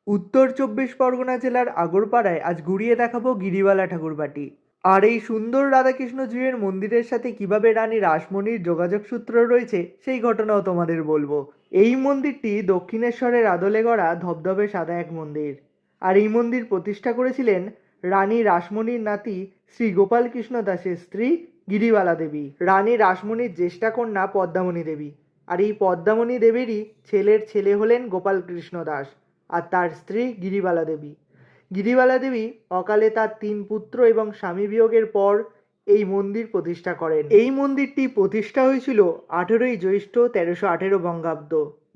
উত্তর চব্বিশ পরগনা জেলার আগরপাড়ায় আজ ঘুরিয়ে দেখাবো গিরিবালা ঠাকুরবাটি। আর এই সুন্দর রাধাকৃষ্ণ জিউয়ের মন্দিরের সাথে কিভাবে রানী রাসমণির যোগাযোগ সূত্র রয়েছে সেই ঘটনাও তোমাদের বলবো। এই মন্দিরটি দক্ষিণেশ্বরের আদলে গড়া ধবধবে সাদা এক মন্দির। আর এই মন্দির প্রতিষ্ঠা করেছিলেন রানী রাসমণির নাতি শ্রী গোপাল কৃষ্ণ দাসের স্ত্রী গিরিবালা দেবী। রানী রাসমণির জ্যেষ্ঠা কন্যা পদ্মামণি দেবী। আর এই পদ্মামণি দেবীরই ছেলের ছেলে হলেন গোপাল কৃষ্ণ দাস আর তার স্ত্রী গিরিবালা দেবী। গিরিবালা দেবী অকালে তার 3 পুত্র এবং স্বামী বিয়োগের পর এই মন্দির প্রতিষ্ঠা করেন। এই মন্দিরটি প্রতিষ্ঠা হয়েছিল 18ই জ্যৈষ্ঠ 1318 বঙ্গাব্দ,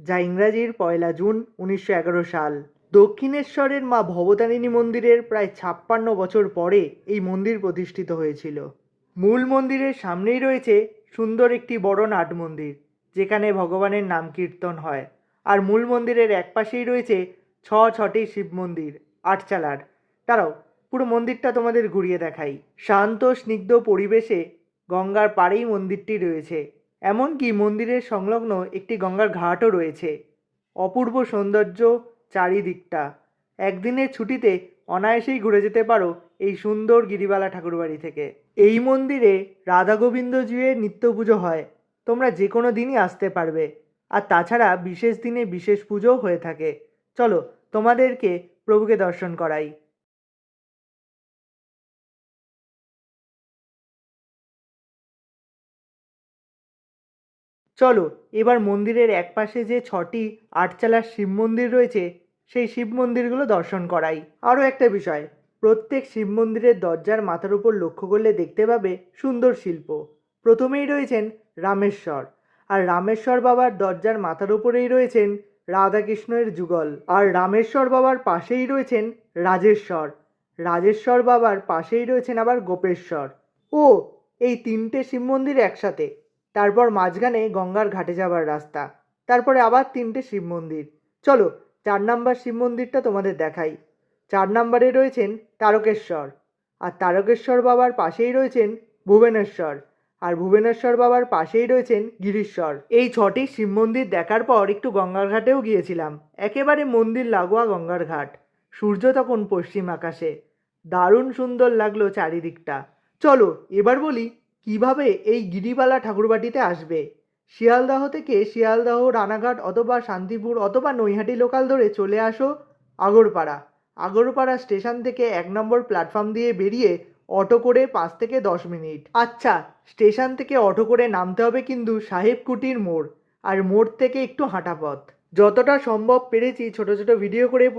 যা ইংরাজির 1 জুন 1911 সাল। দক্ষিণেশ্বরের মা ভবতারিণী মন্দিরের প্রায় 56 বছর পরে এই মন্দির প্রতিষ্ঠিত হয়েছিল। মূল মন্দিরের সামনেই রয়েছে সুন্দর একটি বড় নাট মন্দির, যেখানে ভগবানের নাম কীর্তন হয়। আর মূল মন্দিরের এক পাশেই রয়েছে ছটি শিব মন্দির আটচালার। দাঁড়াও, পুরো মন্দিরটা তোমাদের ঘুরিয়ে দেখাই। শান্ত স্নিগ্ধ পরিবেশে গঙ্গার পাড়েই মন্দিরটি রয়েছে। এমনকি মন্দিরের সংলগ্ন একটি গঙ্গার ঘাটও রয়েছে। অপূর্ব সৌন্দর্য চারিদিকটা। একদিনের ছুটিতে অনায়াসেই ঘুরে যেতে পারো এই সুন্দর গিরিবালা ঠাকুরবাড়ি থেকে। এই মন্দিরে রাধা গোবিন্দ জিউয়ের নিত্য পুজো হয়। তোমরা যে কোনো দিনই আসতে পারবে। আর তাছাড়া বিশেষ দিনে বিশেষ পুজো হয়ে থাকে। চলো তোমাদেরকে প্রভুকে দর্শন করাই। চলো এবার মন্দিরের একপাশে যে 6টি আটচালার শিব মন্দির রয়েছে সেই শিব মন্দিরগুলো দর্শন করাই। আরও একটা বিষয়, প্রত্যেক শিব মন্দিরের দরজার মাথার উপর লক্ষ্য করলে দেখতে পাবে সুন্দর শিল্প। প্রথমেই রয়েছেন রামেশ্বর। আর রামেশ্বর বাবার দরজার মাথার উপরেই রয়েছেন রাধাকৃষ্ণের যুগল। আর রামেশ্বর বাবার পাশেই রয়েছেন রাজেশ্বর। রাজেশ্বর বাবার পাশেই রয়েছেন আবার গোপেশ্বর। ও, এই 3টে শিব মন্দির একসাথে। তারপর মাঝখানে গঙ্গার ঘাটে যাবার রাস্তা। তারপরে আবার 3টে শিব মন্দির। চলো 4 নম্বর শিব মন্দিরটা তোমাদের দেখাই। 4 নম্বরে রয়েছেন তারকেশ্বর। আর তারকেশ্বর বাবার পাশেই রয়েছেন ভুবনেশ্বর। আর ভুবনেশ্বর বাবার পাশেই রয়েছেন গিরিশ্বর। এই 6টি শিব মন্দির দেখার পর একটু গঙ্গার ঘাটেও গিয়েছিলাম। একেবারে মন্দির লাগোয়া গঙ্গার ঘাট। সূর্য তখন পশ্চিম আকাশে। দারুণ সুন্দর লাগলো চারিদিকটা। চলো এবার বলি কিভাবে এই গিরিবালা ঠাকুরবাটিতে আসবে। শিয়ালদাহ থেকে শিয়ালদাহ, রানাঘাট অথবা শান্তিপুর অথবা নৈহাটি লোকাল ধরে চলে আসো আগরপাড়া। আগরপাড়া স্টেশন থেকে 1 নম্বর প্ল্যাটফর্ম দিয়ে বেরিয়ে অটো করে 5 থেকে 10 মিনিট। আচ্ছা, স্টেশন থেকে অটো করে নামতে হবে কিন্তু সাহেবকুটির মোড়। আর মোড় থেকে একটু হাঁটা পথ। যতটা সম্ভব পেরেছি ছোট ছোট ভিডিও করে